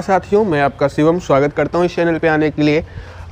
साथियों, मैं आपका शिवम स्वागत करता हूँ इस चैनल पे आने के लिए।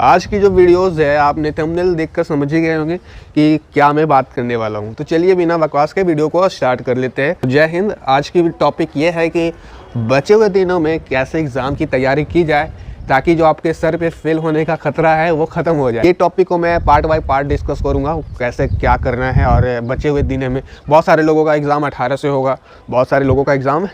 आज की जो वीडियोस है आपने थंबनेल देखकर समझ ही गए होंगे कि क्या मैं बात करने वाला हूँ। तो चलिए बिना बकवास के वीडियो को स्टार्ट कर लेते हैं। जय हिंद। आज की टॉपिक ये है कि बचे हुए दिनों में कैसे एग्ज़ाम की तैयारी की जाए ताकि जो आपके सर पे फेल होने का खतरा है वो ख़त्म हो जाए। ये टॉपिक को मैं पार्ट बाय पार्ट डिस्कस करूँगा, कैसे क्या करना है। और बचे हुए दिनों में बहुत सारे लोगों का एग्ज़ाम 18 से होगा, बहुत सारे लोगों का एग्ज़ाम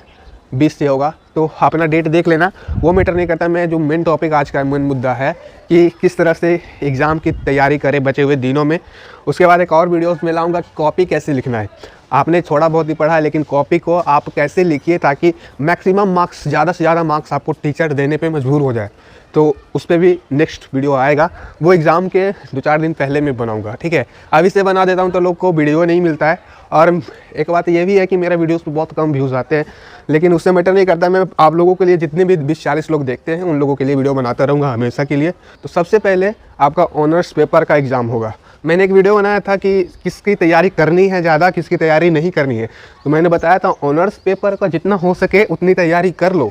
20 से होगा, तो अपना डेट देख लेना, वो मैटर नहीं करता। मैं जो मेन टॉपिक आज का मेन मुद्दा है कि किस तरह से एग्ज़ाम की तैयारी करें बचे हुए दिनों में। उसके बाद एक और वीडियोस में लाऊंगा कि कॉपी कैसे लिखना है। आपने थोड़ा बहुत ही पढ़ा है, लेकिन कॉपी को आप कैसे लिखिए ताकि मैक्सिमम मार्क्स, ज़्यादा से ज़्यादा मार्क्स आपको टीचर देने पे मजबूर हो जाए। तो उस पर भी नेक्स्ट वीडियो आएगा, वो एग्ज़ाम के 2-4 दिन पहले मैं बनाऊंगा, ठीक है। अभी से बना देता हूं तो लोग को वीडियो नहीं मिलता है। और एक बात ये भी है कि मेरे वीडियोस पे बहुत कम व्यूज़ आते हैं, लेकिन उससे मैटर नहीं करता। मैं आप लोगों के लिए, जितने भी 20-40 लोग देखते हैं, उन लोगों के लिए वीडियो बनाता रहूँगा हमेशा के लिए। तो सबसे पहले आपका ऑनर्स पेपर का एग्ज़ाम होगा। मैंने एक वीडियो बनाया था कि किसकी तैयारी करनी है ज़्यादा, किसकी तैयारी नहीं करनी है। तो मैंने बताया था ऑनर्स पेपर का जितना हो सके उतनी तैयारी कर लो,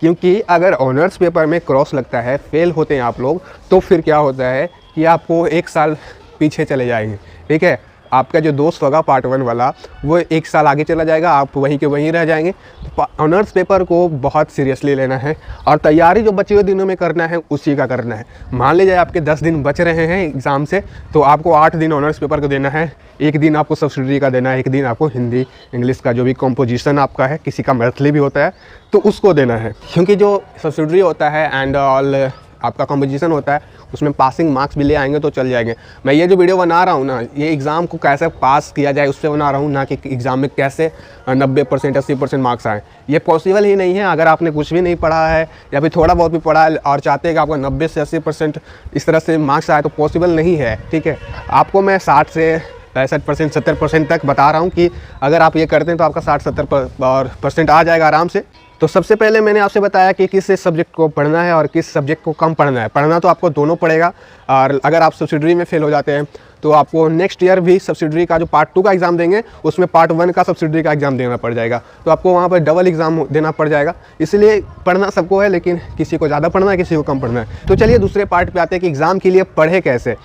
क्योंकि अगर ऑनर्स पेपर में क्रॉस लगता है, फेल होते हैं आप लोग, तो फिर क्या होता है कि आपको 1 साल पीछे चले जाएंगे, ठीक है। आपका जो दोस्त होगा पार्ट 1 वाला, वो 1 साल आगे चला जाएगा, आप वहीं के वहीं रह जाएंगे। तो ऑनर्स पेपर को बहुत सीरियसली लेना है और तैयारी जो बचे हुए दिनों में करना है उसी का करना है। मान लीजिए आपके 10 दिन बच रहे हैं एग्ज़ाम से, तो आपको 8 दिन ऑनर्स पेपर को देना है। 1 दिन आपको सब्सिडरी का देना है, 1 दिन आपको हिंदी इंग्लिश का जो भी कॉम्पोजिशन आपका है, किसी का मैथली भी होता है तो उसको देना है। क्योंकि जो सब्सिडरी होता है एंड ऑल आपका कॉम्पोजिशन होता है, उसमें पासिंग मार्क्स भी ले आएंगे तो चल जाएंगे। मैं ये जो वीडियो बना रहा हूँ ना, ये एग्ज़ाम को कैसे पास किया जाए उससे बना रहा हूँ, ना कि एग्ज़ाम में कैसे 90% 80% मार्क्स आए। ये पॉसिबल ही नहीं है। अगर आपने कुछ भी नहीं पढ़ा है या फिर थोड़ा बहुत भी पढ़ा है और चाहते हैं कि आपका 90 से 80% इस तरह से मार्क्स आए, तो पॉसिबल नहीं है, ठीक है। आपको मैं 60 से 65% 70% तक बता रहा हूँ कि अगर आप ये करते हैं तो आपका 60-70% आ जाएगा आराम से। तो सबसे पहले मैंने आपसे बताया कि किस सब्जेक्ट को पढ़ना है और किस सब्जेक्ट को कम पढ़ना है। पढ़ना तो आपको दोनों पड़ेगा। और अगर आप सब्सिडरी में फेल हो जाते हैं तो आपको नेक्स्ट ईयर भी सब्सिडरी का जो पार्ट 2 का एग्ज़ाम देंगे, उसमें पार्ट 1 का सब्सिडरी का एग्ज़ाम देना पड़ जाएगा। तो आपको वहाँ पर डबल एग्ज़ाम देना पड़ जाएगा। इसलिए पढ़ना सबको है, लेकिन किसी को ज़्यादा पढ़ना है, किसी को कम पढ़ना है। तो चलिए दूसरे पार्ट पे आते हैं कि एग्ज़ाम के लिए पढ़े कैसे,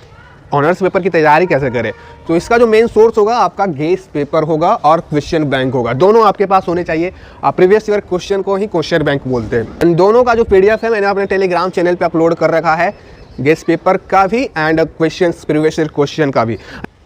ऑनर्स पेपर की तैयारी कैसे करें। तो इसका जो मेन सोर्स होगा आपका गेस पेपर होगा और क्वेश्चन बैंक होगा। दोनों आपके पास होने चाहिए। आप प्रीवियस ईयर क्वेश्चन को ही क्वेश्चन बैंक बोलते हैं। इन दोनों का जो PDF है मैंने अपने टेलीग्राम चैनल पे अपलोड कर रखा है, गेस पेपर का भी and question previous year question का भी।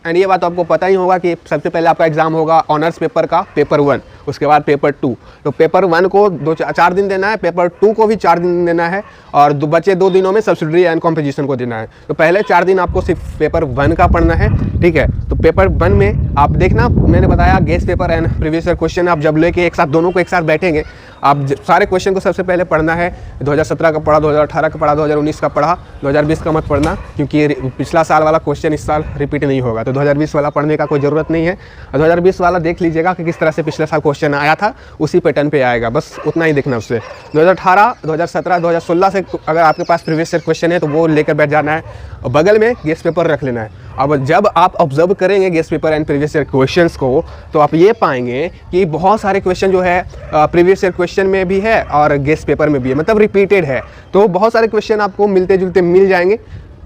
एंड ये बात आपको पता ही होगा कि सबसे पहले आपका एग्जाम होगा ऑनर्स पेपर का पेपर 1, उसके बाद पेपर 2। तो पेपर 1 को 4 दिन देना है, पेपर 2 को भी 4 दिन देना है, और बचे 2 दिनों में सब्सिडरी एंड कॉम्पोजिशन को देना है। तो पहले 4 दिन आपको सिर्फ पेपर 1 का पढ़ना है, ठीक है। तो पेपर 1 में आप देखना, मैंने बताया guess paper and previous year question आप जब लेके एक साथ दोनों को एक साथ बैठेंगे, आप सारे क्वेश्चन को सबसे पहले पढ़ना है। 2017 का पढ़ा, 2018 का पढ़ा, 2019 का पढ़ा, 2020 का मत पढ़ना, क्योंकि पिछला साल वाला क्वेश्चन इस साल रिपीट नहीं होगा। तो 2020 वाला पढ़ने का कोई ज़रूरत नहीं है। 2020 वाला देख लीजिएगा कि किस तरह से पिछले साल क्वेश्चन आया था, उसी पैटर्न पे आएगा, बस उतना ही देखना उससे। 2018, 2017, 2016 से अगर आपके पास प्रीवियस ईयर क्वेश्चन है तो वो लेकर बैठ जाना है, और बगल में गेस पेपर रख लेना है। अब जब आप ऑब्जर्व करेंगे guess paper and previous year questions को, तो आप ये पाएंगे कि बहुत सारे क्वेश्चन जो है प्रीवियस ईयर क्वेश्चन में भी है और गेस पेपर में भी है, मतलब रिपीटेड है। तो बहुत सारे क्वेश्चन आपको मिलते जुलते मिल जाएंगे।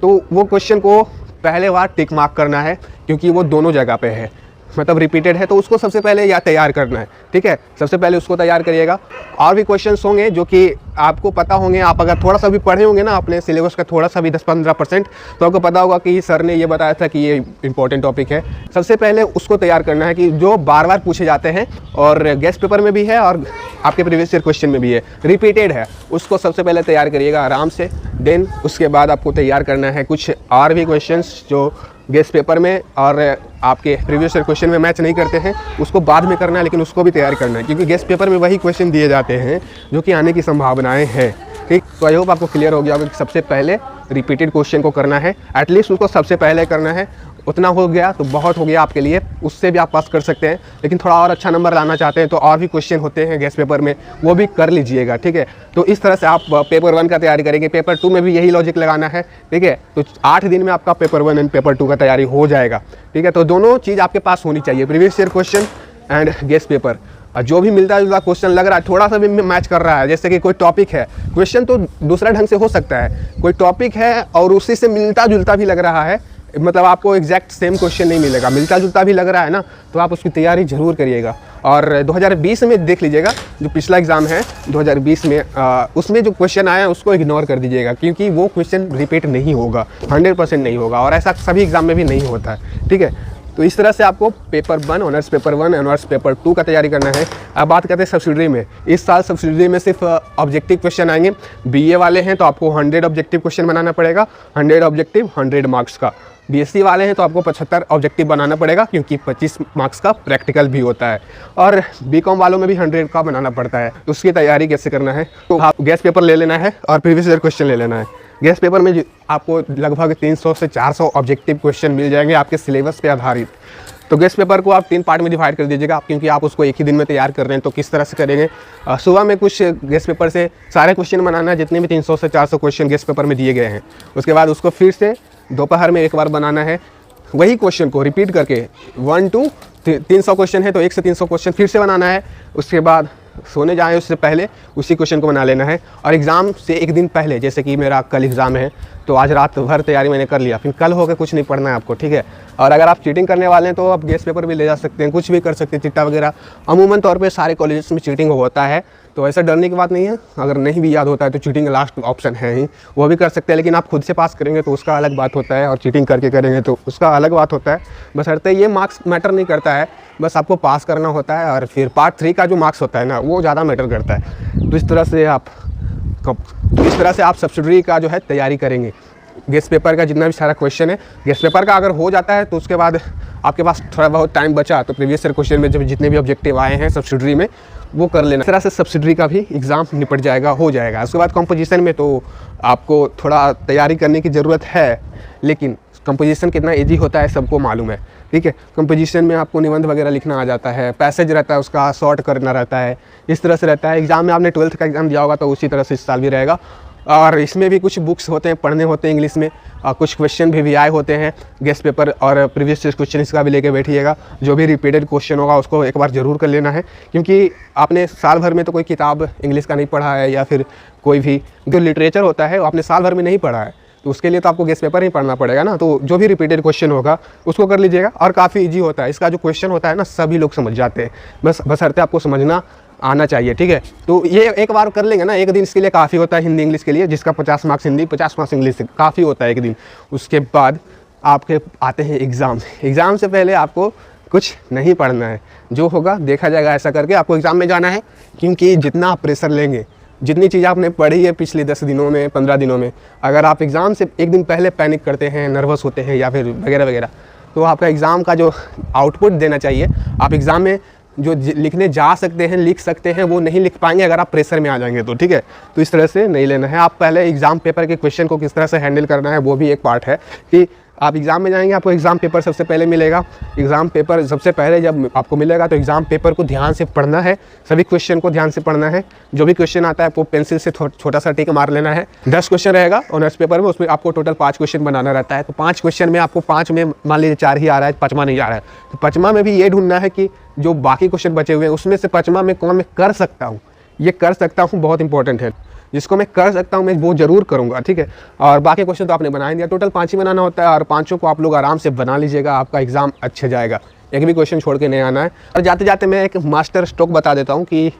तो वो क्वेश्चन को पहले बार टिक मार्क करना है, क्योंकि वो दोनों जगह पे है, मतलब रिपीटेड है। तो उसको सबसे पहले या तैयार करना है, ठीक है। सबसे पहले उसको तैयार करिएगा। और भी क्वेश्चंस होंगे जो कि आपको पता होंगे। आप अगर थोड़ा सा भी पढ़े होंगे ना अपने सिलेबस का, थोड़ा सा भी 10-15%, तो आपको पता होगा कि सर ने ये बताया था कि ये इंपॉर्टेंट टॉपिक है। सबसे पहले उसको तैयार करना है कि जो बार बार पूछे जाते हैं, और गेस्ट पेपर में भी है और आपके प्रीवियस ईयर क्वेश्चन में भी है, रिपीटेड है। उसको सबसे पहले तैयार करिएगा आराम से। देन उसके बाद आपको तैयार करना है कुछ और भी क्वेश्चंस जो गेस्ट पेपर में और आपके प्रीवियस ईयर क्वेश्चन में मैच नहीं करते हैं, उसको बाद में करना है, लेकिन उसको भी तैयार करना है, क्योंकि गेस्ट पेपर में वही क्वेश्चन दिए जाते हैं जो कि आने की संभावनाएं हैं, ठीक। तो आई होप आपको क्लियर हो गया होगा कि सबसे पहले रिपीटेड क्वेश्चन को करना है, एटलीस्ट उसको सबसे पहले करना है। उतना हो गया तो बहुत हो गया आपके लिए, उससे भी आप पास कर सकते हैं। लेकिन थोड़ा और अच्छा नंबर लाना चाहते हैं तो और भी क्वेश्चन होते हैं गेस्ट पेपर में, वो भी कर लीजिएगा, ठीक है। तो इस तरह से आप पेपर 1 का तैयारी करेंगे। पेपर 2 में भी यही लॉजिक लगाना है, ठीक है। तो 8 दिन में आपका पेपर 1 एंड पेपर 2 का तैयारी हो जाएगा, ठीक है। तो दोनों चीज़ आपके पास होनी चाहिए, previous year question and guest paper. जो भी मिलता जुलता क्वेश्चन लग रहा है, थोड़ा सा भी मैच कर रहा है, जैसे कि कोई टॉपिक है, क्वेश्चन तो दूसरा ढंग से हो सकता है, कोई टॉपिक है और उसी से मिलता जुलता भी लग रहा है, मतलब आपको एग्जैक्ट सेम क्वेश्चन नहीं मिलेगा, मिलता जुलता भी लग रहा है ना, तो आप उसकी तैयारी जरूर करिएगा। और 2020 में देख लीजिएगा, जो पिछला एग्ज़ाम है 2020 में, उसमें जो क्वेश्चन आया उसको इग्नोर कर दीजिएगा, क्योंकि वो क्वेश्चन रिपीट नहीं होगा, 100% नहीं होगा, और ऐसा सभी एग्ज़ाम में भी नहीं होता है, ठीक है। तो इस तरह से आपको paper 1, honours paper 1, honours paper 2 का तैयारी करना है। अब बात करते हैं सब्सिडरी में। इस साल सब्सिडरी में सिर्फ ऑब्जेक्टिव क्वेश्चन आएंगे। बीए वाले हैं तो आपको 100 ऑब्जेक्टिव क्वेश्चन बनाना पड़ेगा, 100 ऑब्जेक्टिव 100 मार्क्स का। बीएससी वाले हैं तो आपको 75 ऑब्जेक्टिव बनाना पड़ेगा, क्योंकि 25 मार्क्स का प्रैक्टिकल भी होता है। और बीकॉम वालों में भी 100 का बनाना पड़ता है। तो उसकी तैयारी कैसे करना है, तो आप गैस पेपर ले लेना है और प्रीवियस ईयर क्वेश्चन ले लेना है। गैस पेपर में आपको लगभग 300 से 400 ऑब्जेक्टिव क्वेश्चन मिल जाएंगे आपके सिलेबस पे आधारित। तो गैस पेपर को आप 3 पार्ट में डिवाइड कर दीजिएगा, क्योंकि आप उसको एक ही दिन में तैयार कर रहे हैं। तो किस तरह से करेंगे, सुबह में कुछ गैस पेपर से सारे क्वेश्चन बनाना है, जितने भी 300 से 400 क्वेश्चन गैस पेपर में दिए गए हैं। उसके बाद उसको फिर से दोपहर में एक बार बनाना है, वही क्वेश्चन को रिपीट करके 1 to 300 क्वेश्चन है तो 1 से 300 क्वेश्चन फिर से बनाना है। उसके बाद सोने जाएँ उससे पहले उसी क्वेश्चन को बना लेना है। और एग्ज़ाम से एक दिन पहले, जैसे कि मेरा कल एग्ज़ाम है तो आज रात भर तैयारी मैंने कर लिया, फिर कल होकर कुछ नहीं पढ़ना है आपको, ठीक है। और अगर आप चीटिंग करने वाले हैं तो आप गैस पेपर भी ले जा सकते हैं, कुछ भी कर सकते हैं, चिट्टा वगैरह। अमूमन तौर पे सारे कॉलेजेस में चीटिंग होता है, तो ऐसा डरने की बात नहीं है। अगर नहीं भी याद होता है तो चीटिंग लास्ट ऑप्शन है ही, वो भी कर सकते हैं। लेकिन आप खुद से पास करेंगे तो उसका अलग बात होता है, और चीटिंग करके करेंगे तो उसका अलग बात होता है। बशर्ते ये मार्क्स मैटर नहीं करता है, बस आपको पास करना होता है। और फिर पार्ट 3 का जो मार्क्स होता है ना, वो ज़्यादा मैटर करता है। तो इस तरह से आप सब्सिडरी का जो है तैयारी करेंगे। गैस पेपर का जितना भी सारा क्वेश्चन है, गैस पेपर का अगर हो जाता है तो उसके बाद आपके पास थोड़ा बहुत टाइम बचा तो प्रीवियस ईयर क्वेश्चन में जब जितने भी ऑब्जेक्टिव आए हैं सब्सिडरी में वो कर लेना। इस तरह से सब्सिडरी का भी एग्ज़ाम निपट जाएगा, हो जाएगा। उसके बाद कंपोजिशन में तो आपको थोड़ा तैयारी करने की ज़रूरत है, लेकिन कंपोजिशन कितना ईजी होता है सबको मालूम है, ठीक है। कंपोजिशन में आपको निबंध वगैरह लिखना आ जाता है, पैसेज रहता है उसका सॉर्ट करना रहता है, इस तरह से रहता है। एग्ज़ाम में आपने 12th का एग्ज़ाम दिया होगा तो उसी तरह से इस साल भी रहेगा। और इसमें भी कुछ बुक्स होते हैं, पढ़ने होते हैं इंग्लिश में, और कुछ क्वेश्चन भी आए होते हैं गेस्ट पेपर और प्रीवियस क्वेश्चन, इसका भी लेके बैठिएगा। जो भी रिपीटेड क्वेश्चन होगा उसको एक बार ज़रूर कर लेना है, क्योंकि आपने साल भर में तो कोई किताब इंग्लिश का नहीं पढ़ा है, या फिर कोई भी जो लिटरेचर होता है वो आपने साल भर में नहीं पढ़ा है, तो उसके लिए तो आपको गेस्ट पेपर ही पढ़ना पड़ेगा ना। तो जो भी रिपीटेड क्वेश्चन होगा उसको कर लीजिएगा, और काफ़ी ईजी होता है। इसका जो क्वेश्चन होता है ना, सभी लोग समझ जाते हैं, बशर्ते आपको समझना आना चाहिए, ठीक है। तो ये एक बार कर लेंगे ना, एक दिन इसके लिए काफ़ी होता है, हिंदी इंग्लिश के लिए, जिसका 50 मार्क्स हिंदी 50 मार्क्स इंग्लिश से काफ़ी होता है एक दिन। उसके बाद आपके आते हैं एग्ज़ाम। एग्ज़ाम से पहले आपको कुछ नहीं पढ़ना है, जो होगा देखा जाएगा। ऐसा करके आपको एग्ज़ाम में जाना है, क्योंकि जितना आप प्रेशर लेंगे, जितनी चीज़ आपने पढ़ी है पिछले 10 दिनों में 15 दिनों में, अगर आप एग्ज़ाम से एक दिन पहले पैनिक करते हैं, नर्वस होते हैं या फिर वगैरह वगैरह, तो आपका एग्ज़ाम का जो आउटपुट देना चाहिए, आप एग्ज़ाम में जो लिखने जा सकते हैं, लिख सकते हैं, वो नहीं लिख पाएंगे अगर आप प्रेशर में आ जाएंगे तो, ठीक है। तो इस तरह से नहीं लेना है। आप पहले एग्ज़ाम पेपर के क्वेश्चन को किस तरह से हैंडल करना है वो भी एक पार्ट है, कि आप एग्ज़ाम में जाएंगे, आपको एग्ज़ाम पेपर सबसे पहले मिलेगा। एग्ज़ाम पेपर सबसे पहले जब आपको मिलेगा तो एग्ज़ाम पेपर को ध्यान से पढ़ना है, सभी क्वेश्चन को ध्यान से पढ़ना है। जो भी क्वेश्चन आता है आपको पेंसिल से छोटा सा टिक मार लेना है। 10 क्वेश्चन रहेगा ऑनर्स पेपर में, उसमें आपको टोटल 5 क्वेश्चन बनाना रहता है। तो 5 क्वेश्चन में आपको 5 में मान लीजिए 4 ही आ रहा है, 5वां नहीं आ रहा है, तो 5वां में भी ये ढूंढना है कि जो बाकी क्वेश्चन बचे हुए हैं उसमें से 5वां में कौन मैं कर सकता हूँ, ये कर सकता हूँ बहुत इंपॉर्टेंट है। जिसको मैं कर सकता हूँ मैं वो ज़रूर करूँगा, ठीक है। और बाकी क्वेश्चन तो आपने बना ही दिया, टोटल 5 ही बनाना होता है, और 5 को आप लोग आराम से बना लीजिएगा, आपका एग्ज़ाम अच्छे जाएगा। एक भी क्वेश्चन छोड़ के नहीं आना है। और जाते जाते मैं एक मास्टर स्ट्रोक बता देता हूँ कि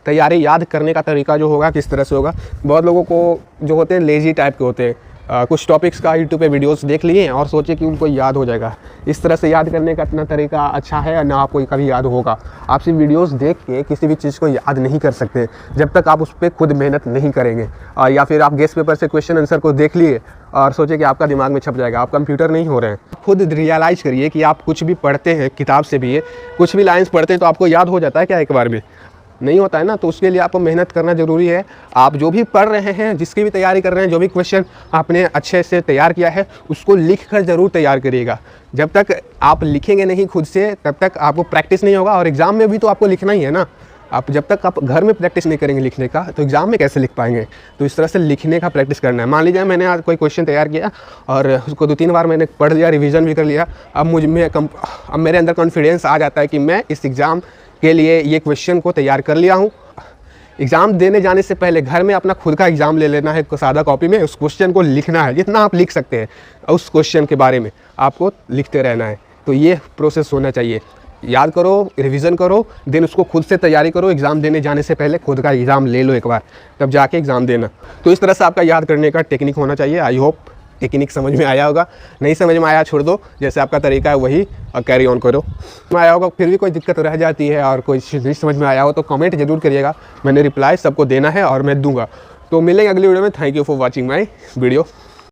तैयारी याद करने का तरीका जो होगा किस तरह से होगा। बहुत लोगों को जो होते हैं लेजी टाइप के होते हैं, कुछ टॉपिक्स का यूट्यूब पे वीडियोस देख लिए और सोचे कि उनको याद हो जाएगा। इस तरह से याद करने का इतना तरीका अच्छा है ना, आपको कभी याद होगा। आप सिर्फ वीडियोस देख के किसी भी चीज़ को याद नहीं कर सकते जब तक आप उस पर खुद मेहनत नहीं करेंगे। या फिर आप गेस्ट पेपर से क्वेश्चन आंसर को देख लिए और सोचे कि आपका दिमाग में छप जाएगा। आप कंप्यूटर नहीं हो रहे हैं। खुद रियलाइज़ करिए कि आप कुछ भी पढ़ते हैं, किताब से भी है, कुछ भी लाइन्स पढ़ते हैं तो आपको याद हो जाता है क्या एक बार में? नहीं होता है ना। तो उसके लिए आपको मेहनत करना ज़रूरी है। आप जो भी पढ़ रहे हैं, जिसकी भी तैयारी कर रहे हैं, जो भी क्वेश्चन आपने अच्छे से तैयार किया है उसको लिख कर ज़रूर तैयार करिएगा। जब तक आप लिखेंगे नहीं खुद से तब तक आपको प्रैक्टिस नहीं होगा। और एग्ज़ाम में भी तो आपको लिखना ही है ना। आप जब तक आप घर में प्रैक्टिस नहीं करेंगे लिखने का तो एग्ज़ाम में कैसे लिख पाएंगे? तो इस तरह से लिखने का प्रैक्टिस करना है। मान लीजिए मैंने आज कोई क्वेश्चन तैयार किया और उसको 2-3 बार मैंने पढ़ लिया, रिवीजन भी कर लिया। अब मेरे अंदर कॉन्फिडेंस आ जाता है कि मैं इस एग्ज़ाम के लिए ये क्वेश्चन को तैयार कर लिया हूँ। एग्ज़ाम देने जाने से पहले घर में अपना खुद का एग्ज़ाम ले लेना है, सादा कॉपी में उस क्वेश्चन को लिखना है, जितना आप लिख सकते हैं उस क्वेश्चन के बारे में आपको लिखते रहना है। तो ये प्रोसेस होना चाहिए। याद करो, रिवीजन करो, देन उसको खुद से तैयारी करो। एग्ज़ाम देने जाने से पहले खुद का एग्ज़ाम ले लो एक बार, तब जाके एग्ज़ाम देना। तो इस तरह से आपका याद करने का टेक्निक होना चाहिए। आई होप टेक्निक समझ में आया होगा। नहीं समझ में आया छोड़ दो, जैसे आपका तरीका है वही कैरी ऑन करो। में आया होगा, फिर भी कोई दिक्कत रह जाती है और कोई चीज़ नहीं समझ में आया हो तो कमेंट जरूर करिएगा। मैंने रिप्लाई सबको देना है और मैं दूंगा। तो मिलेंगे अगली वीडियो में। Thank you for watching my video.